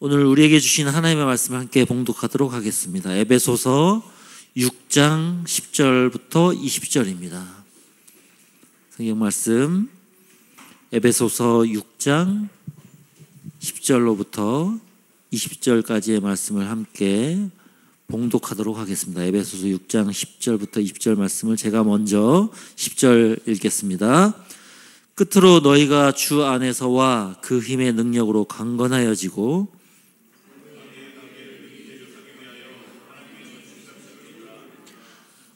오늘 우리에게 주신 하나님의 말씀을 함께 봉독하도록 하겠습니다. 에베소서 6장 10절부터 20절입니다. 성경 말씀 에베소서 6장 10절로부터 20절까지의 말씀을 함께 봉독하도록 하겠습니다. 에베소서 6장 10절부터 20절 말씀을 제가 먼저 10절 읽겠습니다. 끝으로 너희가 주 안에서와 그 힘의 능력으로 강건하여지고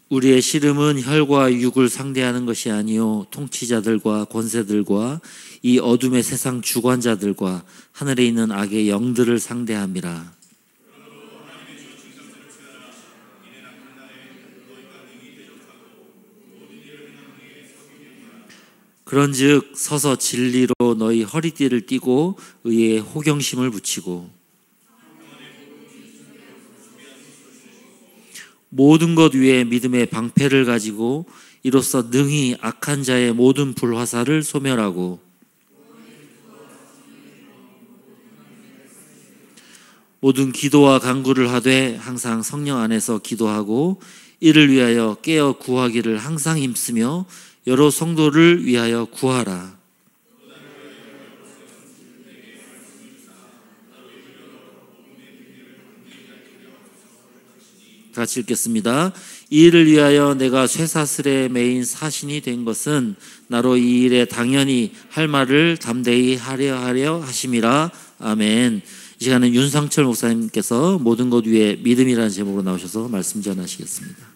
우리의 씨름은 혈과 육을 상대하는 것이 아니요 통치자들과 권세들과 이 어둠의 세상 주관자들과 하늘에 있는 악의 영들을 상대함이라. 그런즉 서서 진리로 너희 허리띠를 띠고 의의 호경심을 붙이고 모든 것 위에 믿음의 방패를 가지고 이로써 능히 악한 자의 모든 불화살을 소멸하고 모든 기도와 간구를 하되 항상 성령 안에서 기도하고 이를 위하여 깨어 구하기를 항상 힘쓰며 여러 성도를 위하여 구하라. 같이 읽겠습니다. 이 일을 위하여 내가 쇠사슬에 매인 사신이 된 것은 나로 이 일에 당연히 할 말을 담대히 하려 하심이라. 아멘. 이 시간은 윤상철 목사님께서 모든 것 위에 믿음이라는 제목으로 나오셔서 말씀 전하시겠습니다.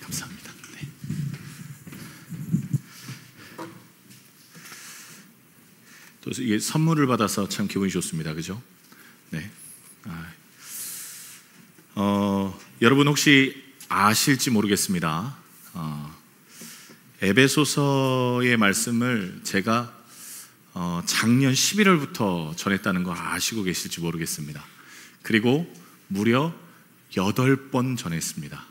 감사합니다. 네. 또 이게 선물을 받아서 참 기분이 좋습니다. 그죠? 네. 여러분 혹시 아실지 모르겠습니다. 에베소서의 말씀을 제가 작년 11월부터 전했다는 거 아시고 계실지 모르겠습니다. 그리고 무려 8번 전했습니다.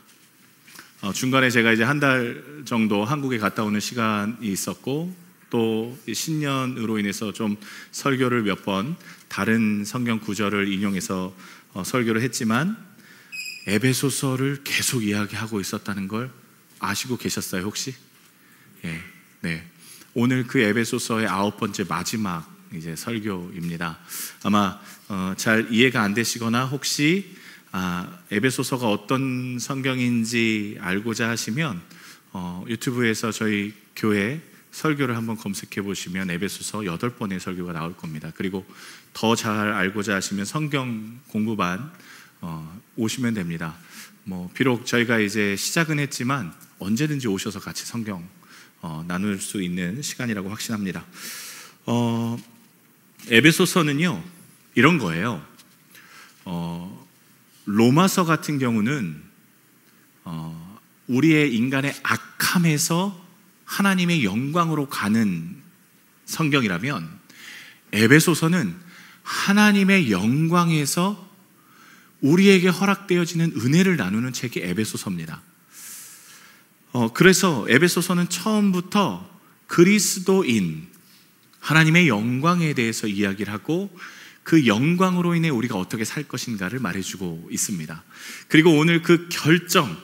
중간에 제가 이제 한 달 정도 한국에 갔다 오는 시간이 있었고 또 신년으로 인해서 좀 설교를 몇 번 다른 성경 구절을 인용해서 설교를 했지만 에베소서를 계속 이야기하고 있었다는 걸 아시고 계셨어요 혹시? 네. 오늘 그 에베소서의 9번째 마지막 이제 설교입니다. 아마 잘 이해가 안 되시거나 혹시 에베소서가 어떤 성경인지 알고자 하시면 유튜브에서 저희 교회 설교를 한번 검색해 보시면 에베소서 8번의 설교가 나올 겁니다. 그리고 더 잘 알고자 하시면 성경 공부반 오시면 됩니다. 비록 저희가 이제 시작은 했지만 언제든지 오셔서 같이 성경 나눌 수 있는 시간이라고 확신합니다. 에베소서는요 이런 거예요. 로마서 같은 경우는 우리의 인간의 악함에서 하나님의 영광으로 가는 성경이라면 에베소서는 하나님의 영광에서 우리에게 허락되어지는 은혜를 나누는 책이 에베소서입니다. 그래서 에베소서는 처음부터 그리스도인 하나님의 영광에 대해서 이야기를 하고 그 영광으로 인해 우리가 어떻게 살 것인가를 말해주고 있습니다. 그리고 오늘 그 결정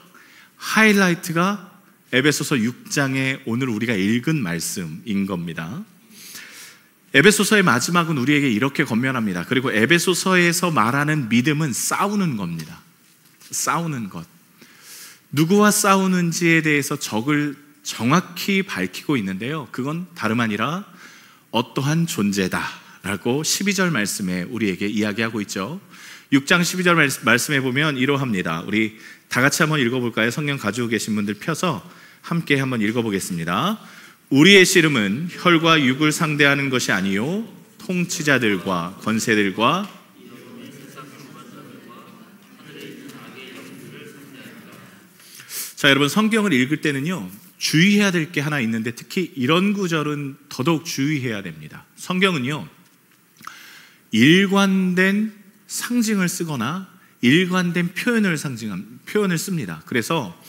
하이라이트가 에베소서 6장에 오늘 우리가 읽은 말씀인 겁니다. 에베소서의 마지막은 우리에게 이렇게 권면합니다. 그리고 에베소서에서 말하는 믿음은 싸우는 겁니다. 싸우는 것. 누구와 싸우는지에 대해서 적을 정확히 밝히고 있는데요. 그건 다름 아니라 어떠한 존재다라고 12절 말씀에 우리에게 이야기하고 있죠. 6장 12절 말씀에 보면 이러합니다. 우리 다 같이 한번 읽어볼까요? 성경 가지고 계신 분들 펴서 함께 한번 읽어보겠습니다. 우리의 씨름은 혈과 육을 상대하는 것이 아니요 통치자들과 권세들과 자, 여러분 성경을 읽을 때는요 주의해야 될 게 하나 있는데 특히 이런 구절은 더더욱 주의해야 됩니다. 성경은요 일관된 상징을 쓰거나 일관된 표현을 씁니다. 그래서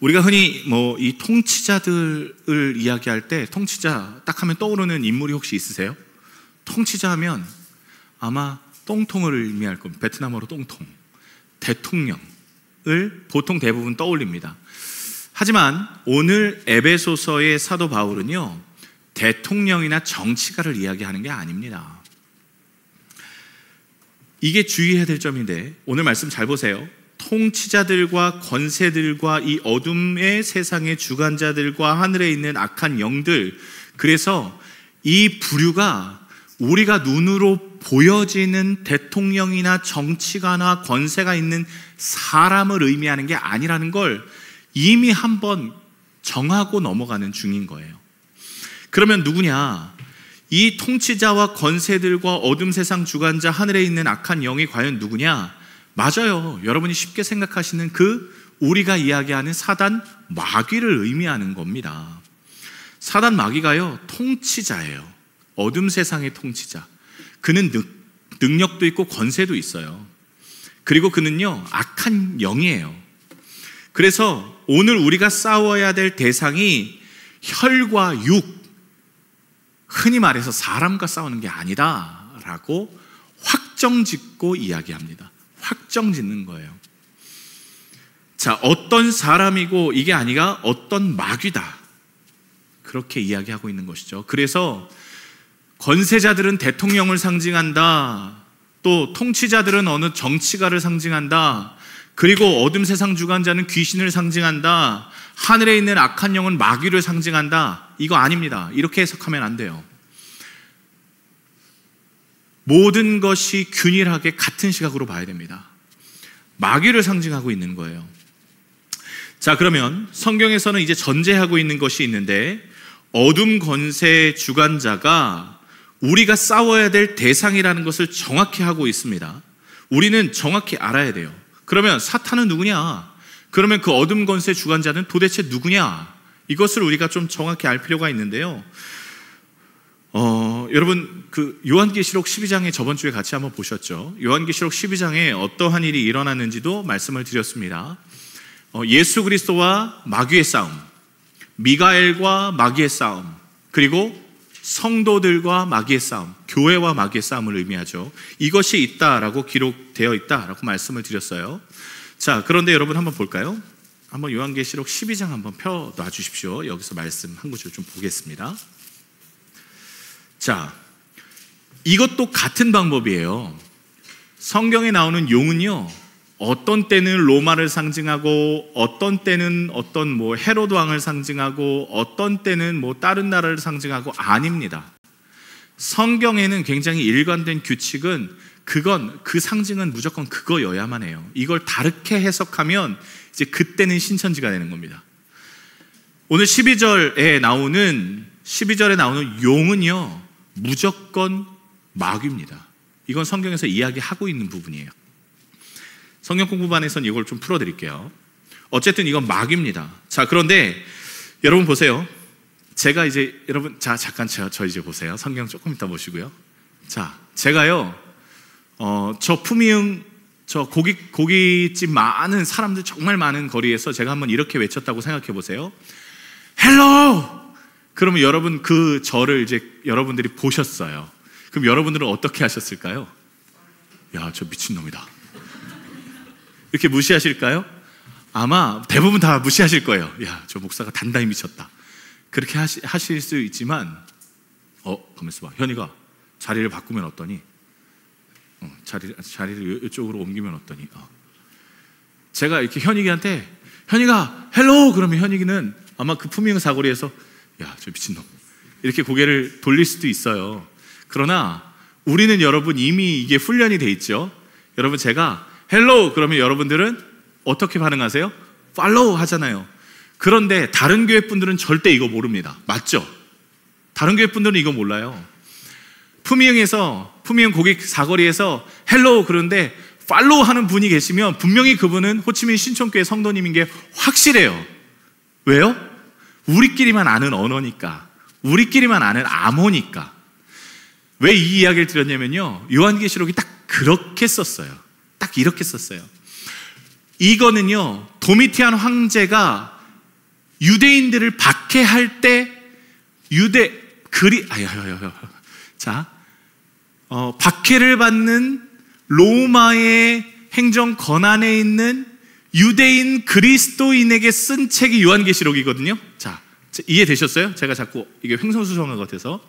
우리가 흔히 이 통치자들을 이야기할 때 통치자 딱 하면 떠오르는 인물이 혹시 있으세요? 통치자 하면 아마 똥통을 의미할 겁니다. 베트남어로 똥통, 대통령을 보통 대부분 떠올립니다. 하지만 오늘 에베소서의 사도 바울은요, 대통령이나 정치가를 이야기하는 게 아닙니다. 이게 주의해야 될 점인데, 오늘 말씀 잘 보세요. 통치자들과 권세들과 이 어둠의 세상의 주관자들과 하늘에 있는 악한 영들, 그래서 이 부류가 우리가 눈으로 보여지는 대통령이나 정치가나 권세가 있는 사람을 의미하는 게 아니라는 걸 이미 한번 정하고 넘어가는 중인 거예요. 그러면 누구냐? 이 통치자와 권세들과 어둠 세상 주관자, 하늘에 있는 악한 영이 과연 누구냐? 맞아요. 여러분이 쉽게 생각하시는 그 우리가 이야기하는 사단 마귀를 의미하는 겁니다. 사단 마귀가요, 통치자예요. 어둠 세상의 통치자. 그는 능력도 있고 권세도 있어요. 그리고 그는요, 악한 영이에요. 그래서 오늘 우리가 싸워야 될 대상이 혈과 육, 흔히 말해서 사람과 싸우는 게 아니다 라고 확정짓고 이야기합니다. 확정짓는 거예요. 자, 어떤 사람이고 이게 아니라 어떤 마귀다, 그렇게 이야기하고 있는 것이죠. 그래서 권세자들은 대통령을 상징한다, 또 통치자들은 어느 정치가를 상징한다, 그리고 어둠 세상 주관자는 귀신을 상징한다, 하늘에 있는 악한 영은 마귀를 상징한다, 이거 아닙니다. 이렇게 해석하면 안 돼요. 모든 것이 균일하게 같은 시각으로 봐야 됩니다. 마귀를 상징하고 있는 거예요. 자, 그러면 성경에서는 이제 전제하고 있는 것이 있는데, 어둠 권세 주관자가 우리가 싸워야 될 대상이라는 것을 정확히 하고 있습니다. 우리는 정확히 알아야 돼요. 그러면 사탄은 누구냐? 그러면 그 어둠 권세 주관자는 도대체 누구냐? 이것을 우리가 좀 정확히 알 필요가 있는데요. 여러분, 그 요한계시록 12장에 저번 주에 같이 한번 보셨죠? 요한계시록 12장에 어떠한 일이 일어났는지도 말씀을 드렸습니다. 예수 그리스도와 마귀의 싸움, 미가엘과 마귀의 싸움, 그리고 성도들과 마귀의 싸움, 교회와 마귀의 싸움을 의미하죠. 이것이 있다라고 기록되어 있다라고 말씀을 드렸어요. 자, 그런데 여러분 한번 볼까요? 한번 요한계시록 12장 한번 펴 놔주십시오. 여기서 말씀 한 구절 좀 보겠습니다. 자, 이것도 같은 방법이에요. 성경에 나오는 용은요, 어떤 때는 로마를 상징하고, 어떤 때는 어떤 뭐 헤로드 왕을 상징하고, 어떤 때는 뭐 다른 나라를 상징하고, 아닙니다. 성경에는 굉장히 일관된 규칙은 그 상징은 무조건 그거여야만 해요. 이걸 다르게 해석하면 이제 그때는 신천지가 되는 겁니다. 오늘 12절에 나오는 용은요, 무조건 마귀입니다. 이건 성경에서 이야기하고 있는 부분이에요. 성경 공부반에서는 이걸 좀 풀어드릴게요. 어쨌든 이건 마귀입니다. 자, 그런데 여러분 보세요. 제가 이제 여러분, 자, 잠깐 저 이제 보세요. 성경 조금 이따 보시고요. 자, 제가요, 저 품위흥, 저 고깃집 많은 사람들 정말 많은 거리에서 제가 한번 이렇게 외쳤다고 생각해 보세요. 헬로! 그러면 여러분 그 저를 이제 여러분들이 보셨어요. 그럼 여러분들은 어떻게 하셨을까요? 야, 저 미친놈이다, 이렇게 무시하실까요? 아마 대부분 다 무시하실 거예요. 야, 저 목사가 단단히 미쳤다, 그렇게 하실 수 있지만, 가만있어 봐. 현이가 자리를 바꾸면 어떠니? 자리를 이쪽으로 옮기면 어떠니? 제가 이렇게 현이기한테, 현이가 헬로! 그러면 현이기는 아마 그 품위흥 사거리에서, 야, 저 미친놈, 이렇게 고개를 돌릴 수도 있어요. 그러나 우리는 여러분 이미 이게 훈련이 돼 있죠. 여러분, 제가 헬로! 그러면 여러분들은 어떻게 반응하세요? 팔로우 하잖아요. 그런데 다른 교회 분들은 절대 이거 모릅니다. 맞죠? 다른 교회 분들은 이거 몰라요. 품위흥 고객 사거리에서 헬로! 그런데 팔로우 하는 분이 계시면 분명히 그분은 호치민 신촌교회 성도님인 게 확실해요. 왜요? 우리끼리만 아는 언어니까, 우리끼리만 아는 암호니까. 왜 이 이야기를 드렸냐면요, 요한계시록이 딱 그렇게 썼어요. 딱 이렇게 썼어요. 이거는요, 도미티안 황제가 유대인들을 박해할 때 박해를 받는 로마의 행정 권한에 있는 유대인 그리스도인에게 쓴 책이 요한계시록이거든요. 자, 이해되셨어요? 제가 자꾸 이게 횡설수설한 것 같아서.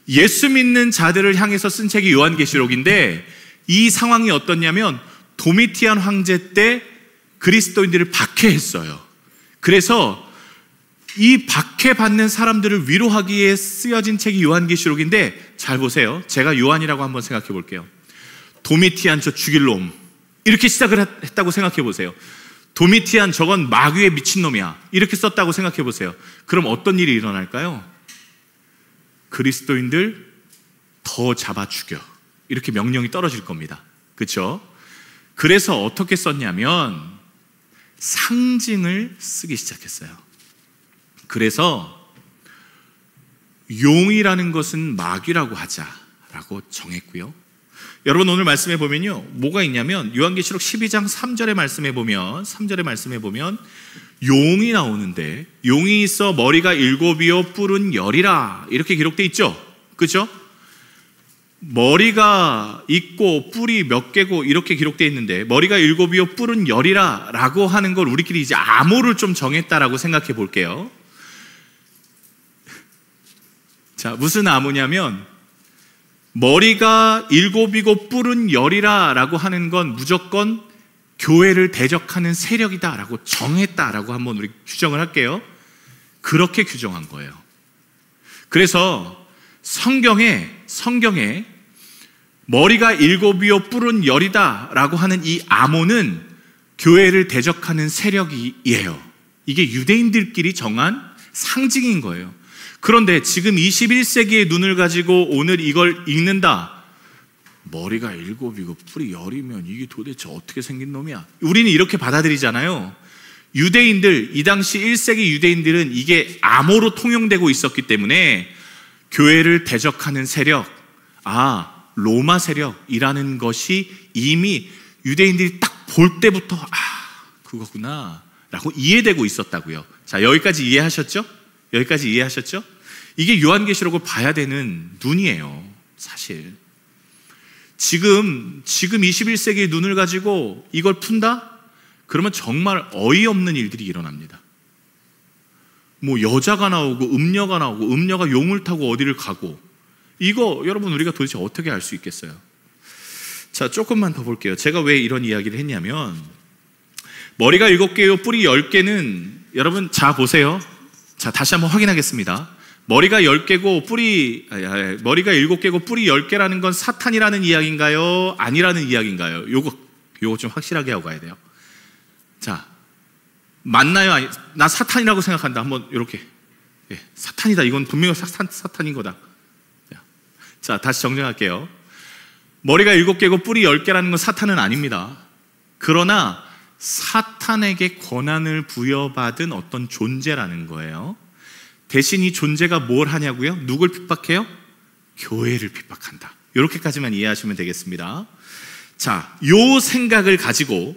예수 믿는 자들을 향해서 쓴 책이 요한계시록인데, 이 상황이 어떻냐면 도미티안 황제 때 그리스도인들을 박해했어요. 그래서 이 박해받는 사람들을 위로하기 위해 쓰여진 책이 요한계시록인데, 잘 보세요. 제가 요한이라고 한번 생각해 볼게요. 도미티안 저 죽일 놈, 이렇게 시작을 했다고 생각해 보세요. 도미티안 저건 마귀의 미친놈이야, 이렇게 썼다고 생각해 보세요. 그럼 어떤 일이 일어날까요? 그리스도인들 더 잡아 죽여, 이렇게 명령이 떨어질 겁니다. 그렇죠? 그래서 어떻게 썼냐면 상징을 쓰기 시작했어요. 그래서 용이라는 것은 마귀라고 하자라고 정했고요. 여러분, 오늘 말씀해 보면요, 뭐가 있냐면 요한계시록 12장 3절의 말씀해 보면 용이 나오는데, 용이 있어 머리가 7이요 뿔은 10이라 이렇게 기록되어 있죠. 그렇죠? 머리가 있고 뿔이 몇 개고 이렇게 기록되어 있는데, 머리가 7이요 뿔은 10이라 라고 하는 걸 우리끼리 이제 암호를 좀 정했다라고 생각해 볼게요. 자, 무슨 암호냐면, 머리가 7이고 뿔은 10이라 라고 하는 건 무조건 교회를 대적하는 세력이다 라고 정했다라고 한번 우리 규정을 할게요. 그렇게 규정한 거예요. 그래서 성경에 머리가 7이요 뿔은 10이다 라고 하는 이 암호는 교회를 대적하는 세력이에요. 이게 유대인들끼리 정한 상징인 거예요. 그런데 지금 21세기의 눈을 가지고 오늘 이걸 읽는다. 머리가 7이고 뿔이 10이면 이게 도대체 어떻게 생긴 놈이야? 우리는 이렇게 받아들이잖아요. 유대인들, 이 당시 1세기 유대인들은 이게 암호로 통용되고 있었기 때문에 교회를 대적하는 세력, 로마 세력이라는 것이 이미 유대인들이 딱 볼 때부터 그거구나 라고 이해되고 있었다고요. 자, 여기까지 이해하셨죠? 이게 요한계시록을 봐야 되는 눈이에요. 사실 지금 21세기의 눈을 가지고 이걸 푼다? 그러면 정말 어이없는 일들이 일어납니다. 뭐 여자가 나오고 음녀가 나오고, 음녀가 용을 타고 어디를 가고, 이거 여러분 우리가 도대체 어떻게 알 수 있겠어요? 자, 조금만 더 볼게요. 제가 왜 이런 이야기를 했냐면, 머리가 7개요 뿔이 10개는, 여러분 자 보세요. 자, 다시 한번 확인하겠습니다. 머리가 10개고 머리가 7개고 뿔이 10개라는 건 사탄이라는 이야기인가요? 아니라는 이야기인가요? 요거 좀 확실하게 하고 가야 돼요. 자, 맞나요? 나 사탄이라고 생각한다. 한번 이렇게. 사탄이다. 이건 분명히 사탄인 거다. 자, 다시 정정할게요. 머리가 7개고 뿔이 10개라는 건 사탄은 아닙니다. 그러나 사탄에게 권한을 부여받은 어떤 존재라는 거예요. 대신 이 존재가 뭘 하냐고요? 누굴 핍박해요? 교회를 핍박한다. 이렇게까지만 이해하시면 되겠습니다. 자, 요 생각을 가지고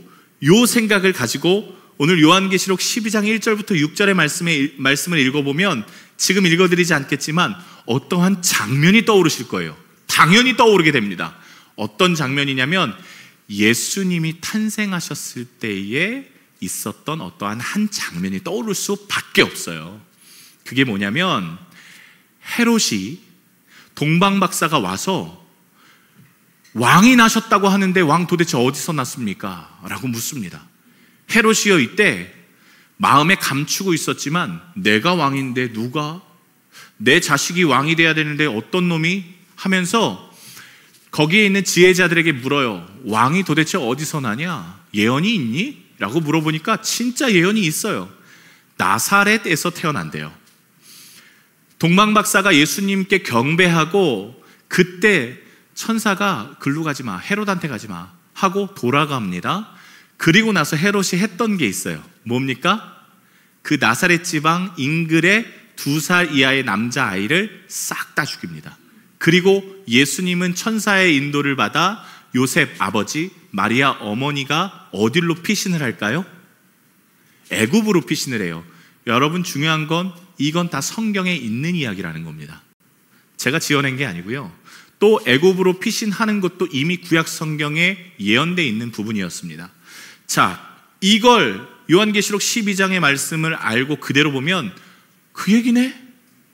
오늘 요한계시록 12장 1절부터 6절의 말씀을 읽어보면, 지금 읽어드리지 않겠지만 어떠한 장면이 떠오르실 거예요. 당연히 떠오르게 됩니다. 어떤 장면이냐면, 예수님이 탄생하셨을 때에 있었던 어떠한 한 장면이 떠오를 수밖에 없어요. 그게 뭐냐면, 헤롯이 동방박사가 와서 왕이 나셨다고 하는데 왕 도대체 어디서 났습니까? 라고 묻습니다. 헤롯이요, 이때 마음에 감추고 있었지만, 내가 왕인데 누가? 내 자식이 왕이 돼야 되는데 어떤 놈이? 하면서 거기에 있는 지혜자들에게 물어요. 왕이 도대체 어디서 나냐? 예언이 있니? 라고 물어보니까 진짜 예언이 있어요. 나사렛에서 태어난대요. 동방박사가 예수님께 경배하고, 그때 천사가 글로 가지 마, 헤롯한테 가지 마 하고 돌아갑니다. 그리고 나서 헤롯이 했던 게 있어요. 뭡니까? 그 나사렛 지방 인글의 2살 이하의 남자아이를 싹 다 죽입니다. 그리고 예수님은 천사의 인도를 받아 요셉 아버지, 마리아 어머니가 어디로 피신을 할까요? 애굽으로 피신을 해요. 여러분, 중요한 건 이건 다 성경에 있는 이야기라는 겁니다. 제가 지어낸 게 아니고요. 또 애굽으로 피신하는 것도 이미 구약 성경에 예언되어 있는 부분이었습니다. 자, 이걸 요한계시록 12장의 말씀을 알고 그대로 보면 그 얘기네?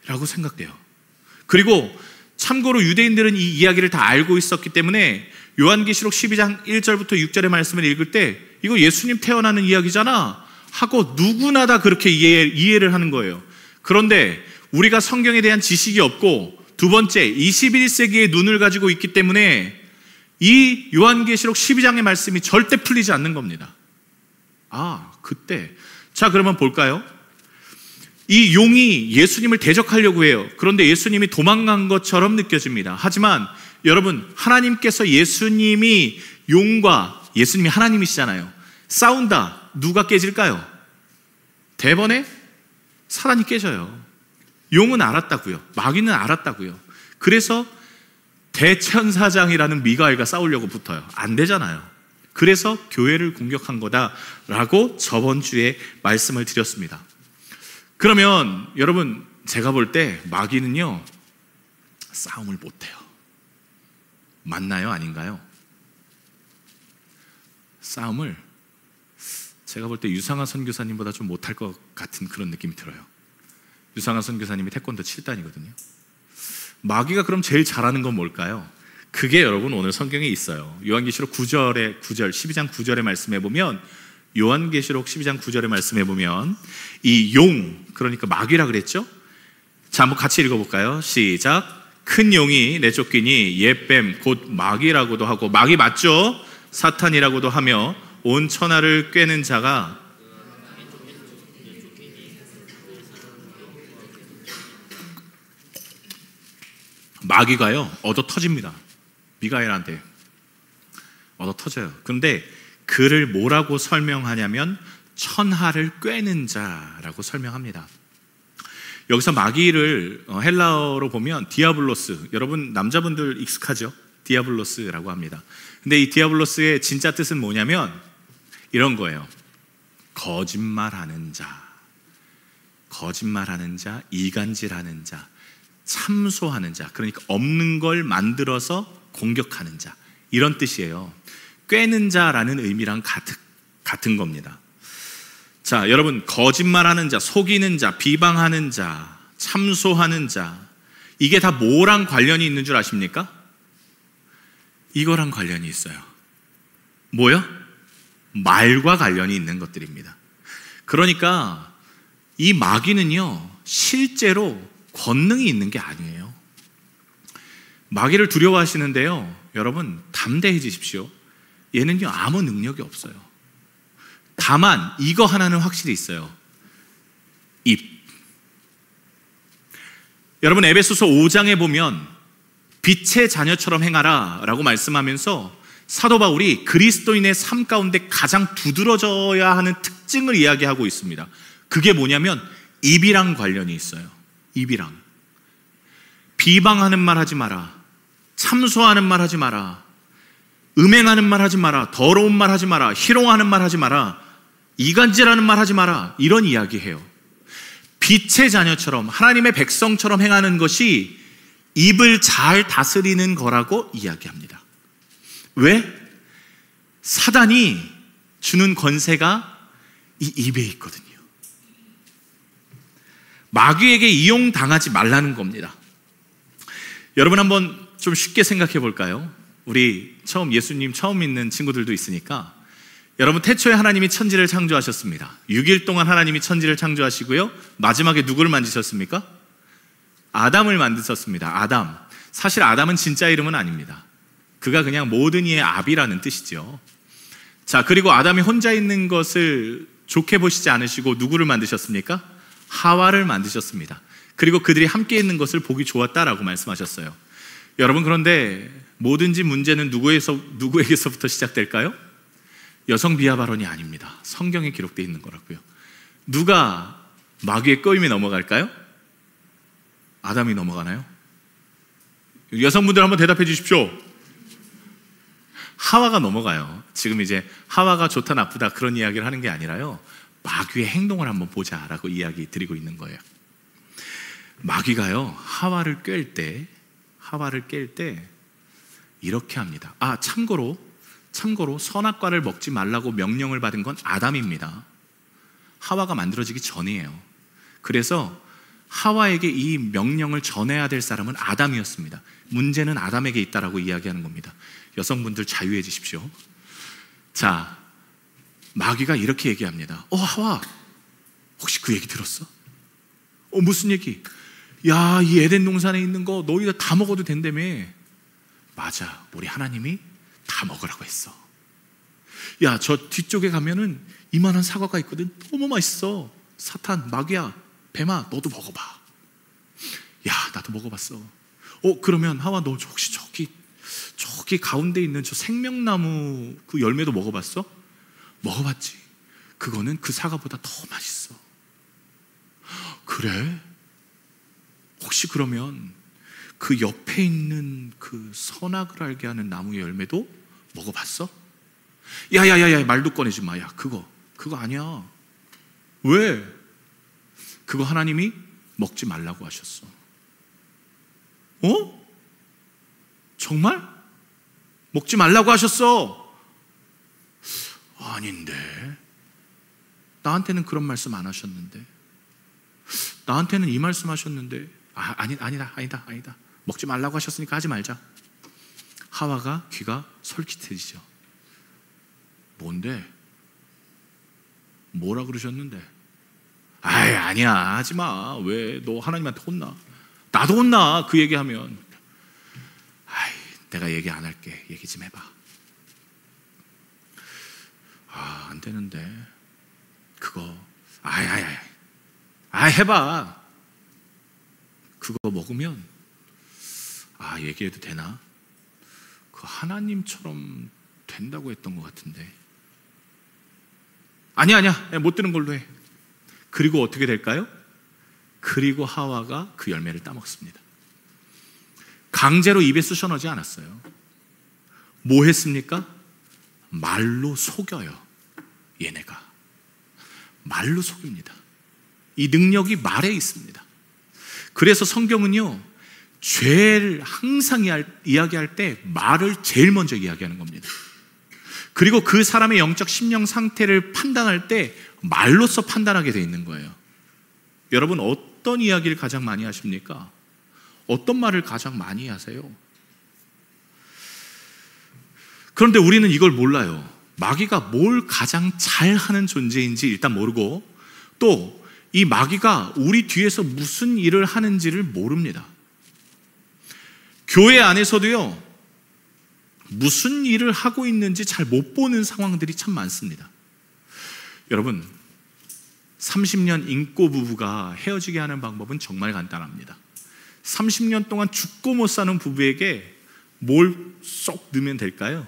라고 생각돼요. 그리고 참고로 유대인들은 이 이야기를 다 알고 있었기 때문에 요한계시록 12장 1절부터 6절의 말씀을 읽을 때 이거 예수님 태어나는 이야기잖아 하고 누구나 다 그렇게 이해를 하는 거예요. 그런데 우리가 성경에 대한 지식이 없고 두 번째 21세기의 눈을 가지고 있기 때문에 이 요한계시록 12장의 말씀이 절대 풀리지 않는 겁니다. 그때 자, 그러면 볼까요? 이 용이 예수님을 대적하려고 해요. 그런데 예수님이 도망간 것처럼 느껴집니다. 하지만 여러분, 하나님께서 예수님이 용과, 예수님이 하나님이시잖아요, 싸운다. 누가 깨질까요? 대번에 사단이 깨져요. 용은 알았다고요. 마귀는 알았다고요. 그래서 대천사장이라는 미가엘과 싸우려고 붙어요. 안 되잖아요. 그래서 교회를 공격한 거다라고 저번 주에 말씀을 드렸습니다. 그러면 여러분, 제가 볼 때 마귀는요 싸움을 못해요. 맞나요? 아닌가요? 싸움을 제가 볼 때 유상하 선교사님보다 좀 못할 것 같은 그런 느낌이 들어요. 유상하 선교사님이 태권도 7단이거든요. 마귀가 그럼 제일 잘하는 건 뭘까요? 그게 여러분 오늘 성경에 있어요. 요한계시록 9절 12장 9절의 말씀에 보면, 요한계시록 12장 9절의 말씀에 보면 이 용, 그러니까 마귀라 그랬죠? 자, 한번 같이 읽어볼까요? 시작. 큰 용이 내쫓기니 옛뱀 곧 마귀라고도 하고, 마귀 맞죠? 사탄이라고도 하며 온 천하를 꿰는 자가, 마귀가요 얻어 터집니다. 미가엘한테 얻어 터져요. 그런데 그를 뭐라고 설명하냐면 천하를 꿰는 자라고 설명합니다. 여기서 마귀를 헬라어로 보면 디아블로스, 여러분 남자분들 익숙하죠? 디아블로스라고 합니다. 근데 이 디아블로스의 진짜 뜻은 뭐냐면 이런 거예요. 거짓말하는 자, 거짓말하는 자, 이간질하는 자, 참소하는 자, 그러니까 없는 걸 만들어서 공격하는 자, 이런 뜻이에요. 꿰는 자라는 의미랑 같은 겁니다. 자, 여러분, 거짓말하는 자, 속이는 자, 비방하는 자, 참소하는 자, 이게 다 뭐랑 관련이 있는 줄 아십니까? 이거랑 관련이 있어요. 뭐요? 말과 관련이 있는 것들입니다. 그러니까 이 마귀는요 실제로 권능이 있는 게 아니에요. 마귀를 두려워하시는데요, 여러분 담대해지십시오. 얘는요 아무 능력이 없어요. 다만 이거 하나는 확실히 있어요. 입. 여러분, 에베소서 5장에 보면 빛의 자녀처럼 행하라 라고 말씀하면서 사도 바울이 그리스도인의 삶 가운데 가장 두드러져야 하는 특징을 이야기하고 있습니다. 그게 뭐냐면 입이랑 관련이 있어요. 입이랑. 비방하는 말 하지 마라, 참소하는 말 하지 마라, 음행하는 말 하지 마라, 더러운 말 하지 마라, 희롱하는 말 하지 마라, 이간질하는 말 하지 마라, 이런 이야기해요. 빛의 자녀처럼, 하나님의 백성처럼 행하는 것이 입을 잘 다스리는 거라고 이야기합니다. 왜? 사단이 주는 권세가 이 입에 있거든요. 마귀에게 이용당하지 말라는 겁니다. 여러분, 한번 좀 쉽게 생각해 볼까요? 우리 예수님 처음 믿는 친구들도 있으니까, 여러분, 태초에 하나님이 천지를 창조하셨습니다. 6일 동안 하나님이 천지를 창조하시고요, 마지막에 누구를 만드셨습니까? 아담을 만드셨습니다. 아담. 사실 아담은 진짜 이름은 아닙니다. 그가 그냥 모든 이의 아비라는 뜻이죠. 자, 그리고 아담이 혼자 있는 것을 좋게 보시지 않으시고 누구를 만드셨습니까? 하와를 만드셨습니다. 그리고 그들이 함께 있는 것을 보기 좋았다라고 말씀하셨어요. 여러분, 그런데 뭐든지 문제는 누구에게서부터 시작될까요? 여성 비하 발언이 아닙니다. 성경에 기록되어 있는 거라고요. 누가 마귀의 꼬임에 넘어갈까요? 아담이 넘어가나요? 여성분들 한번 대답해 주십시오. 하와가 넘어가요. 지금 이제 하와가 좋다 나쁘다 그런 이야기를 하는 게 아니라요, 마귀의 행동을 한번 보자라고 이야기 드리고 있는 거예요. 마귀가요 하와를 깰 때 이렇게 합니다. 참고로 선악과를 먹지 말라고 명령을 받은 건 아담입니다. 하와가 만들어지기 전이에요. 그래서 하와에게 이 명령을 전해야 될 사람은 아담이었습니다. 문제는 아담에게 있다라고 이야기하는 겁니다. 여성분들 자유해지십시오. 자, 마귀가 이렇게 얘기합니다. 하와, 혹시 그 얘기 들었어? 무슨 얘기? 야, 이 에덴 동산에 있는 거 너희가 다 먹어도 된다며. 맞아, 우리 하나님이 다 먹으라고 했어. 야, 저 뒤쪽에 가면은 이만한 사과가 있거든. 너무 맛있어. 사탄, 마귀야, 뱀아, 너도 먹어봐. 야, 나도 먹어봤어. 그러면 하와, 너 혹시 저기 가운데 있는 저 생명나무 그 열매도 먹어봤어? 먹어봤지. 그거는 그 사과보다 더 맛있어. 그래? 혹시 그러면 그 옆에 있는 그 선악을 알게 하는 나무의 열매도 먹어봤어? 야야야야, 말도 꺼내지 마. 야, 그거 아니야. 왜? 그거 하나님이 먹지 말라고 하셨어. 정말? 먹지 말라고 하셨어. 아닌데, 나한테는 그런 말씀 안 하셨는데, 나한테는 이 말씀 하셨는데. 아니다. 먹지 말라고 하셨으니까 하지 말자. 하와가 귀가 솔깃해지죠. 뭔데? 뭐라 그러셨는데? 아니야, 하지 마. 왜? 너 하나님한테 혼나. 나도 혼나, 그 얘기하면. 내가 얘기 안 할게. 얘기 좀 해봐. 안 되는데. 그거 해봐. 그거 먹으면 얘기해도 되나? 그 하나님처럼 된다고 했던 것 같은데. 아니야, 못 들은 걸로 해. 그리고 어떻게 될까요? 그리고 하와가 그 열매를 따먹습니다. 강제로 입에 쑤셔 넣지 않았어요. 뭐 했습니까? 말로 속여요. 얘네가 말로 속입니다. 이 능력이 말에 있습니다. 그래서 성경은요, 죄를 항상 이야기할 때 말을 제일 먼저 이야기하는 겁니다. 그리고 그 사람의 영적 심령 상태를 판단할 때 말로써 판단하게 돼 있는 거예요. 여러분, 어떤 이야기를 가장 많이 하십니까? 어떤 말을 가장 많이 하세요? 그런데 우리는 이걸 몰라요. 마귀가 뭘 가장 잘하는 존재인지 일단 모르고, 또 이 마귀가 우리 뒤에서 무슨 일을 하는지를 모릅니다. 교회 안에서도요, 무슨 일을 하고 있는지 잘 못 보는 상황들이 참 많습니다. 여러분, 30년 인꼬 부부가 헤어지게 하는 방법은 정말 간단합니다. 30년 동안 죽고 못 사는 부부에게 뭘 쏙 넣으면 될까요?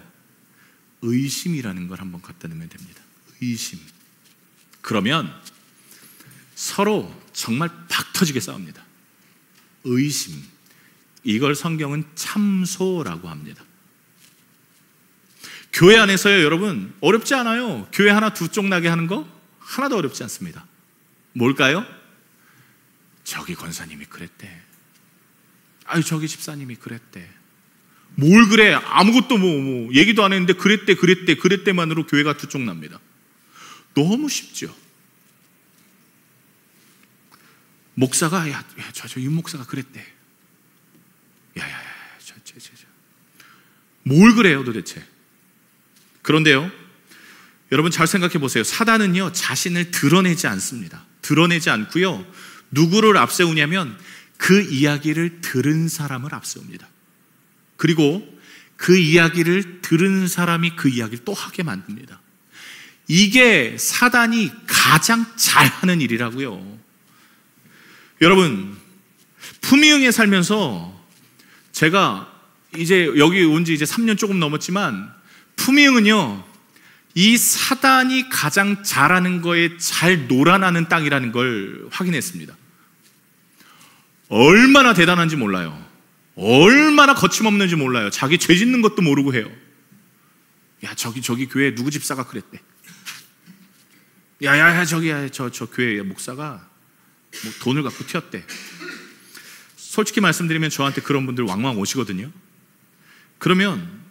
의심이라는 걸 한번 갖다 넣으면 됩니다. 의심. 그러면 서로 정말 박 터지게 싸웁니다. 의심. 이걸 성경은 참소라고 합니다. 교회 안에서요, 여러분, 어렵지 않아요. 교회 하나 두 쪽 나게 하는 거 하나도 어렵지 않습니다. 뭘까요? 저기 권사님이 그랬대. 저기 집사님이 그랬대. 뭘 그래? 아무것도 뭐 얘기도 안 했는데 그랬대만으로 교회가 두 쪽 납니다. 너무 쉽죠. 목사가 저 윤목사가 그랬대. 뭘 그래요 도대체? 그런데요, 여러분 잘 생각해 보세요. 사단은요, 자신을 드러내지 않습니다. 드러내지 않고요, 누구를 앞세우냐면 그 이야기를 들은 사람을 앞세웁니다. 그리고 그 이야기를 들은 사람이 그 이야기를 또 하게 만듭니다. 이게 사단이 가장 잘하는 일이라고요. 여러분, 품위응에 살면서 제가 이제 여기 온 지 이제 3년 조금 넘었지만, 품위응은요, 이 사단이 가장 잘하는 거에 잘 놀아나는 땅이라는 걸 확인했습니다. 얼마나 대단한지 몰라요. 얼마나 거침없는지 몰라요. 자기 죄 짓는 것도 모르고 해요. 저기 교회 누구 집사가 그랬대. 저 교회 목사가 뭐 돈을 갖고 튀었대. 솔직히 말씀드리면 저한테 그런 분들 왕왕 오시거든요. 그러면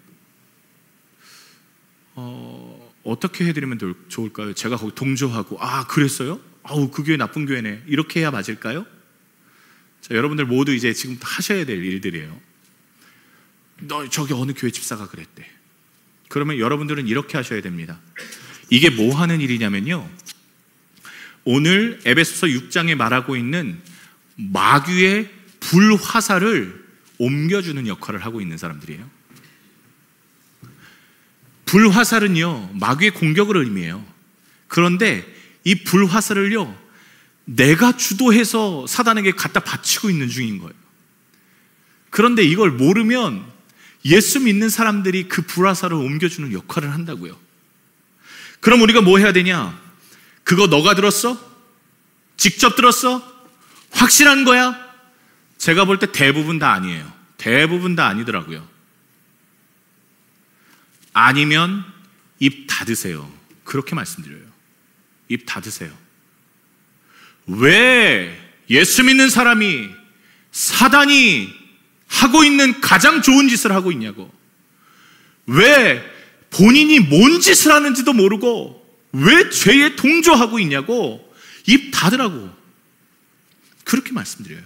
어떻게 해드리면 좋을까요? 제가 거기 동조하고 그랬어요? 그 교회 나쁜 교회네, 이렇게 해야 맞을까요? 자, 여러분들 모두 이제 지금부터 하셔야 될 일들이에요. 너 저기 어느 교회 집사가 그랬대. 그러면 여러분들은 이렇게 하셔야 됩니다. 이게 뭐 하는 일이냐면요, 오늘 에베소서 6장에 말하고 있는 마귀의 불화살을 옮겨주는 역할을 하고 있는 사람들이에요. 불화살은요, 마귀의 공격을 의미해요. 그런데 이 불화살을요, 내가 주도해서 사단에게 갖다 바치고 있는 중인 거예요. 그런데 이걸 모르면 예수 믿는 사람들이 그 불화살을 옮겨주는 역할을 한다고요. 그럼 우리가 뭐 해야 되냐? 그거 너가 들었어? 직접 들었어? 확실한 거야? 제가 볼 때 대부분 다 아니에요. 대부분 다 아니더라고요. 아니면 입 닫으세요. 그렇게 말씀드려요. 입 닫으세요. 왜 예수 믿는 사람이 사단이 하고 있는 가장 좋은 짓을 하고 있냐고, 왜 본인이 뭔 짓을 하는지도 모르고 왜 죄에 동조하고 있냐고, 입 닫으라고 그렇게 말씀드려요.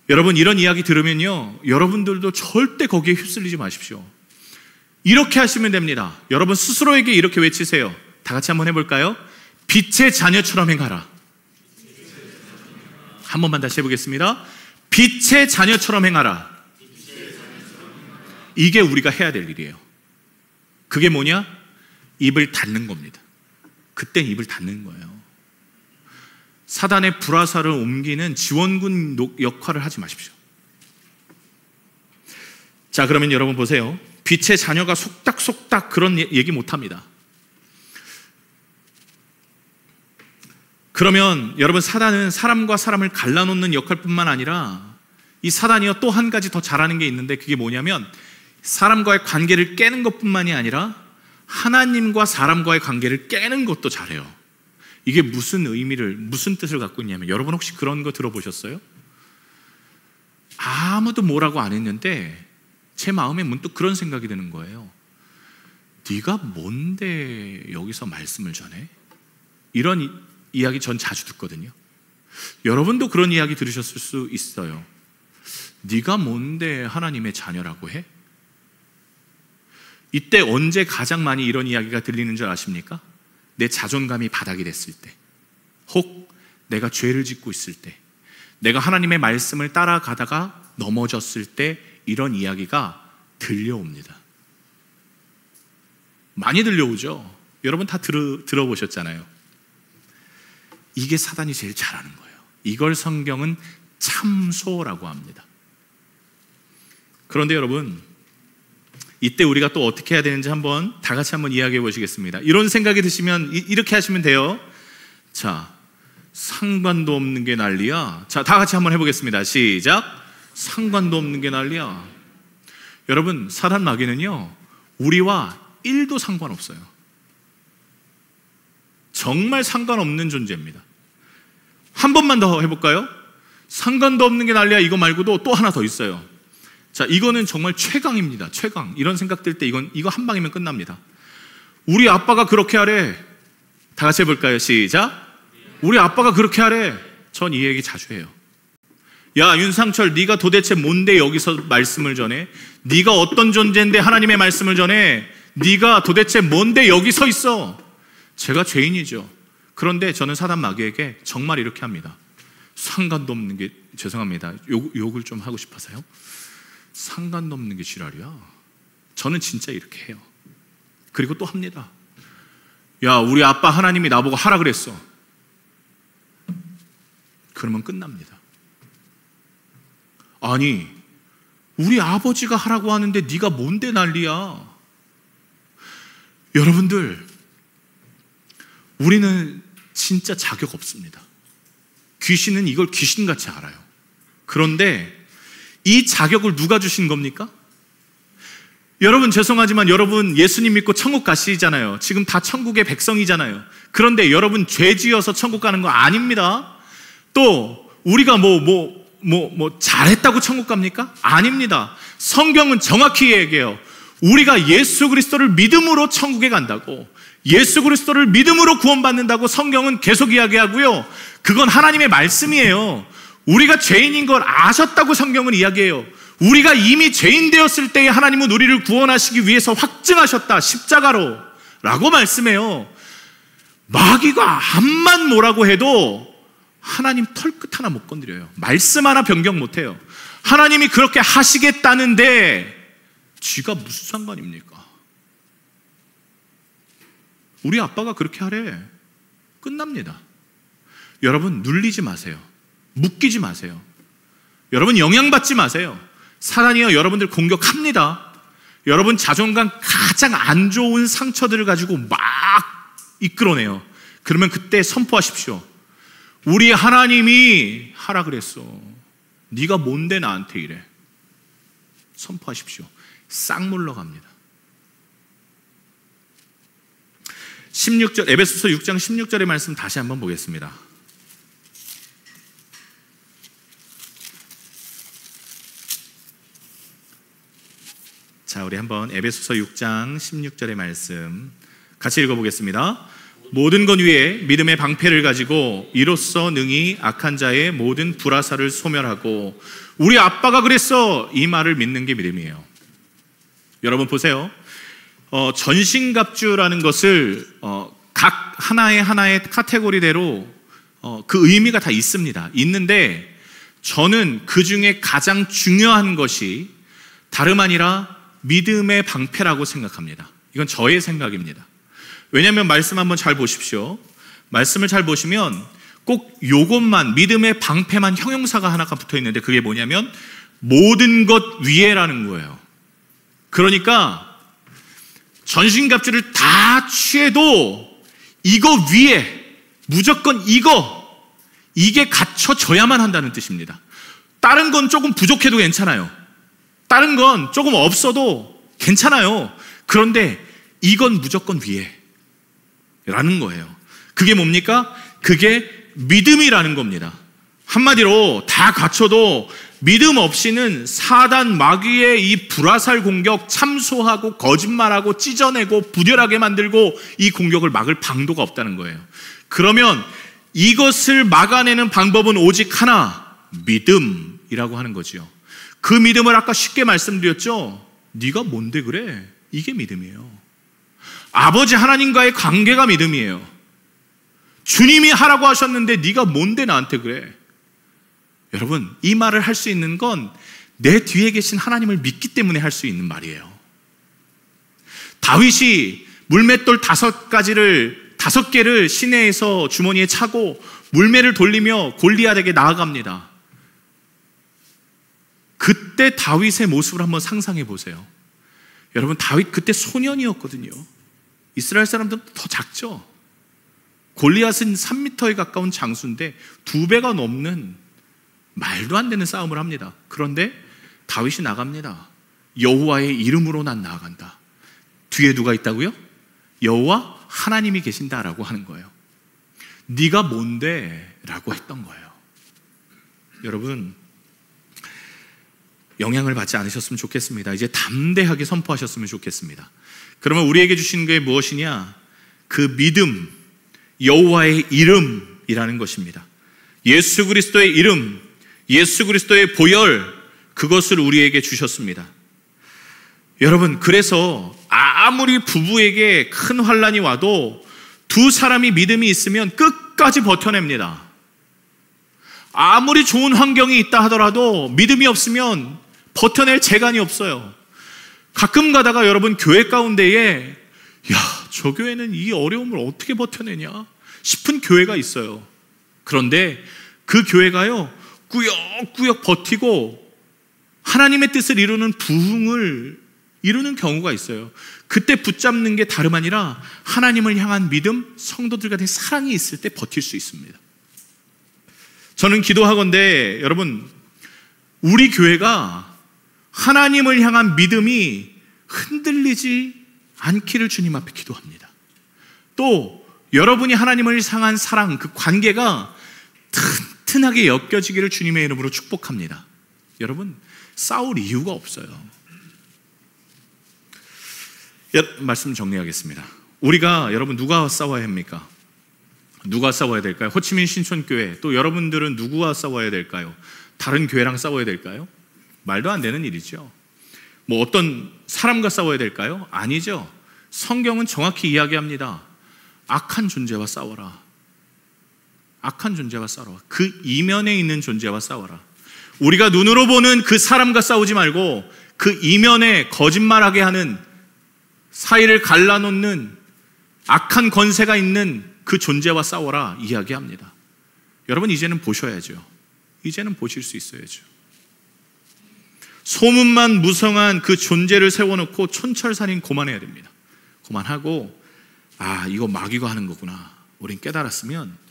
여러분, 이런 이야기 들으면요, 여러분들도 절대 거기에 휩쓸리지 마십시오. 이렇게 하시면 됩니다. 여러분 스스로에게 이렇게 외치세요. 다 같이 한번 해볼까요? 빛의 자녀처럼 행하라. 한 번만 다시 해보겠습니다. 빛의 자녀처럼 행하라. 이게 우리가 해야 될 일이에요. 그게 뭐냐? 입을 닫는 겁니다. 그땐 입을 닫는 거예요. 사단의 불화살을 옮기는 지원군 역할을 하지 마십시오. 자, 그러면 여러분 보세요. 빛의 자녀가 속닥속닥 그런 얘기 못합니다. 그러면 여러분, 사단은 사람과 사람을 갈라놓는 역할뿐만 아니라 이 사단이요, 또 한 가지 더 잘하는 게 있는데, 그게 뭐냐면 사람과의 관계를 깨는 것뿐만이 아니라 하나님과 사람과의 관계를 깨는 것도 잘해요. 이게 무슨 의미를, 무슨 뜻을 갖고 있냐면, 여러분 혹시 그런 거 들어보셨어요? 아무도 뭐라고 안 했는데 제 마음에 문득 그런 생각이 드는 거예요. 네가 뭔데 여기서 말씀을 전해? 이런 이야기 전 자주 듣거든요. 여러분도 그런 이야기 들으셨을 수 있어요. 네가 뭔데 하나님의 자녀라고 해? 이때 언제 가장 많이 이런 이야기가 들리는 줄 아십니까? 내 자존감이 바닥이 됐을 때, 혹 내가 죄를 짓고 있을 때, 내가 하나님의 말씀을 따라가다가 넘어졌을 때 이런 이야기가 들려옵니다. 많이 들려오죠? 여러분 다 들어보셨잖아요. 이게 사단이 제일 잘하는 거예요. 이걸 성경은 참소라고 합니다. 그런데 여러분, 이때 우리가 또 어떻게 해야 되는지 다 같이 한번 이야기해 보시겠습니다. 이런 생각이 드시면 이렇게 하시면 돼요. 자, 상관도 없는 게 난리야. 자, 다 같이 한번 해보겠습니다. 시작. 상관도 없는 게 난리야. 여러분, 사단 마귀는요, 우리와 1도 상관없어요. 정말 상관없는 존재입니다. 한 번만 더 해볼까요? 상관도 없는 게 난리야. 이거 말고도 또 하나 더 있어요. 자, 이거는 정말 최강입니다. 최강. 이런 생각 들 때 이거 한 방이면 끝납니다. 우리 아빠가 그렇게 하래. 다 같이 해볼까요? 시작. 우리 아빠가 그렇게 하래. 전 이 얘기 자주 해요. 야, 윤상철, 네가 도대체 뭔데 여기서 말씀을 전해? 네가 어떤 존재인데 하나님의 말씀을 전해? 네가 도대체 뭔데 여기 서 있어? 제가 죄인이죠. 그런데 저는 사단 마귀에게 정말 이렇게 합니다. 상관도 없는 게, 죄송합니다, 욕을 좀 하고 싶어서요. 상관도 없는 게 지랄이야. 저는 진짜 이렇게 해요. 그리고 또 합니다. 야, 우리 아빠 하나님이 나보고 하라 그랬어. 그러면 끝납니다. 아니, 우리 아버지가 하라고 하는데 네가 뭔데 난리야. 여러분들, 우리는 진짜 자격 없습니다. 귀신은 이걸 귀신같이 알아요. 그런데 이 자격을 누가 주신 겁니까? 여러분, 죄송하지만 여러분 예수님 믿고 천국 가시잖아요. 지금 다 천국의 백성이잖아요. 그런데 여러분 죄 지어서 천국 가는 거 아닙니다. 또 우리가 뭐 잘했다고 천국 갑니까? 아닙니다. 성경은 정확히 얘기해요. 우리가 예수 그리스도를 믿음으로 천국에 간다고, 예수 그리스도를 믿음으로 구원받는다고 성경은 계속 이야기하고요. 그건 하나님의 말씀이에요. 우리가 죄인인 걸 아셨다고 성경은 이야기해요. 우리가 이미 죄인 되었을 때에 하나님은 우리를 구원하시기 위해서 확증하셨다, 십자가로 라고 말씀해요. 마귀가 암만 뭐라고 해도 하나님 털끝 하나 못 건드려요. 말씀 하나 변경 못 해요. 하나님이 그렇게 하시겠다는데 쥐가 무슨 상관입니까? 우리 아빠가 그렇게 하래. 끝납니다. 여러분, 눌리지 마세요. 묶이지 마세요. 여러분, 영향받지 마세요. 사단이요, 여러분들 공격합니다. 여러분 자존감 가장 안 좋은 상처들을 가지고 막 이끌어내요. 그러면 그때 선포하십시오. 우리 하나님이 하라 그랬어. 네가 뭔데 나한테 이래. 선포하십시오. 싹 물러갑니다. 16절, 에베소서 6장 16절의 말씀 다시 한번 보겠습니다. 자, 우리 한번 에베소서 6장 16절의 말씀 같이 읽어보겠습니다. 모든 것 위에 믿음의 방패를 가지고 이로써 능히 악한 자의 모든 불화살을 소멸하고, 우리 아빠가 그랬어, 이 말을 믿는 게 믿음이에요. 여러분 보세요. 전신갑주라는 것을 각 하나의 카테고리대로 그 의미가 다 있습니다. 있는데 저는 그 중에 가장 중요한 것이 다름 아니라 믿음의 방패라고 생각합니다. 이건 저의 생각입니다. 왜냐하면 말씀 한번 잘 보십시오. 말씀을 잘 보시면 꼭 요것만, 믿음의 방패만 형용사가 하나가 붙어 있는데 그게 뭐냐면 모든 것 위에라는 거예요. 그러니까 전신갑주를 다 취해도 이거 위에 무조건 이게 갖춰져야만 한다는 뜻입니다. 다른 건 조금 부족해도 괜찮아요. 다른 건 조금 없어도 괜찮아요. 그런데 이건 무조건 위에 라는 거예요. 그게 뭡니까? 그게 믿음이라는 겁니다. 한마디로 다 갖춰도 믿음 없이는 사단 마귀의 이 불화살 공격 참소하고 거짓말하고 찢어내고 부결하게 만들고 이 공격을 막을 방도가 없다는 거예요. 그러면 이것을 막아내는 방법은 오직 하나, 믿음이라고 하는 거지요. 그 믿음을 아까 쉽게 말씀드렸죠. 네가 뭔데 그래? 이게 믿음이에요. 아버지 하나님과의 관계가 믿음이에요. 주님이 하라고 하셨는데 네가 뭔데 나한테 그래? 여러분, 이 말을 할 수 있는 건 내 뒤에 계신 하나님을 믿기 때문에 할 수 있는 말이에요. 다윗이 물맷돌 5개를 시내에서 주머니에 차고 물매를 돌리며 골리앗에게 나아갑니다. 그때 다윗의 모습을 한번 상상해 보세요. 여러분, 다윗 그때 소년이었거든요. 이스라엘 사람들은 더 작죠. 골리앗은 3m에 가까운 장수인데 2배가 넘는 말도 안 되는 싸움을 합니다. 그런데 다윗이 나갑니다. 여호와의 이름으로 난 나아간다. 뒤에 누가 있다고요? 여호와 하나님이 계신다라고 하는 거예요. 네가 뭔데? 라고 했던 거예요. 여러분, 영향을 받지 않으셨으면 좋겠습니다. 이제 담대하게 선포하셨으면 좋겠습니다. 그러면 우리에게 주신 게 무엇이냐? 그 믿음, 여호와의 이름이라는 것입니다. 예수 그리스도의 이름, 예수 그리스도의 보혈, 그것을 우리에게 주셨습니다. 여러분, 그래서 아무리 부부에게 큰 환난이 와도 두 사람이 믿음이 있으면 끝까지 버텨냅니다. 아무리 좋은 환경이 있다 하더라도 믿음이 없으면 버텨낼 재간이 없어요. 가끔 가다가 여러분 교회 가운데에 저 교회는 이 어려움을 어떻게 버텨내냐 싶은 교회가 있어요. 그런데 그 교회가요 꾸역꾸역 버티고 하나님의 뜻을 이루는 부흥을 이루는 경우가 있어요. 그때 붙잡는 게 다름 아니라 하나님을 향한 믿음, 성도들 간의 사랑이 있을 때 버틸 수 있습니다. 저는 기도하건대 여러분, 우리 교회가 하나님을 향한 믿음이 흔들리지 않기를 주님 앞에 기도합니다. 또 여러분이 하나님을 향한 사랑, 그 관계가 튼튼하게 엮여지기를 주님의 이름으로 축복합니다. 여러분, 싸울 이유가 없어요. 말씀 정리하겠습니다. 우리가, 여러분, 누가 싸워야 합니까? 누가 싸워야 될까요? 호치민 신촌교회, 또 여러분들은 누구와 싸워야 될까요? 다른 교회랑 싸워야 될까요? 말도 안 되는 일이죠. 뭐 어떤 사람과 싸워야 될까요? 아니죠. 성경은 정확히 이야기합니다. 악한 존재와 싸워라. 악한 존재와 싸워라. 그 이면에 있는 존재와 싸워라. 우리가 눈으로 보는 그 사람과 싸우지 말고 그 이면에 거짓말하게 하는, 사이를 갈라놓는 악한 권세가 있는 그 존재와 싸워라 이야기합니다. 여러분, 이제는 보셔야죠. 이제는 보실 수 있어야죠. 소문만 무성한 그 존재를 세워놓고 촌철살인 그만해야 됩니다. 그만하고, 아, 이거 마귀가 하는 거구나, 우린 깨달았으면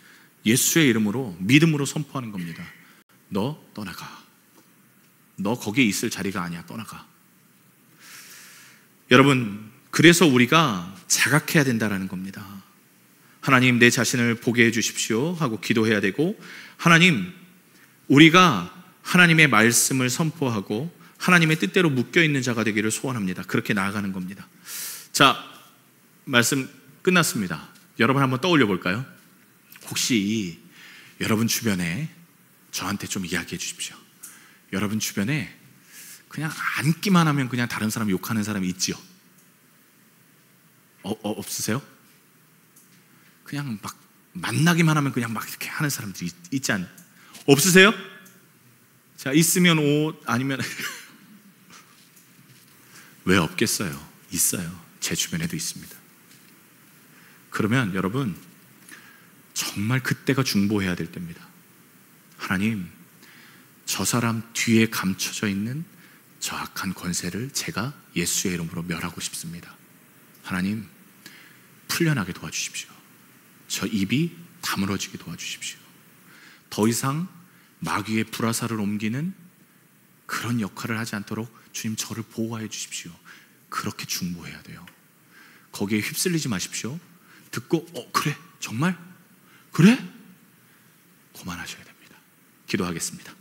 예수의 이름으로, 믿음으로 선포하는 겁니다. 너 떠나가. 너 거기에 있을 자리가 아니야. 떠나가. 여러분, 그래서 우리가 자각해야 된다는 겁니다. 하나님, 내 자신을 보게 해주십시오 하고 기도해야 되고, 하나님, 우리가 하나님의 말씀을 선포하고 하나님의 뜻대로 묶여있는 자가 되기를 소원합니다. 그렇게 나아가는 겁니다. 자, 말씀 끝났습니다. 여러분 한번 떠올려 볼까요? 혹시 여러분 주변에, 저한테 좀 이야기해 주십시오. 여러분 주변에 그냥 앉기만 하면 그냥 다른 사람 욕하는 사람이 있지요? 없으세요? 그냥 막 만나기만 하면 그냥 막 이렇게 하는 사람들이 있지 않? 없으세요? 자, 있으면 옷, 아니면 왜 없겠어요? 있어요. 제 주변에도 있습니다. 그러면 여러분, 정말 그때가 중보해야 될 때입니다. 하나님, 저 사람 뒤에 감춰져 있는 저 악한 권세를 제가 예수의 이름으로 멸하고 싶습니다. 하나님, 풀려나게 도와주십시오. 저 입이 다물어지게 도와주십시오. 더 이상 마귀의 불화살을 옮기는 그런 역할을 하지 않도록 주님, 저를 보호하여 주십시오. 그렇게 중보해야 돼요. 거기에 휩쓸리지 마십시오. 듣고 그래? 정말? 그래? 그만하셔야 됩니다. 기도하겠습니다.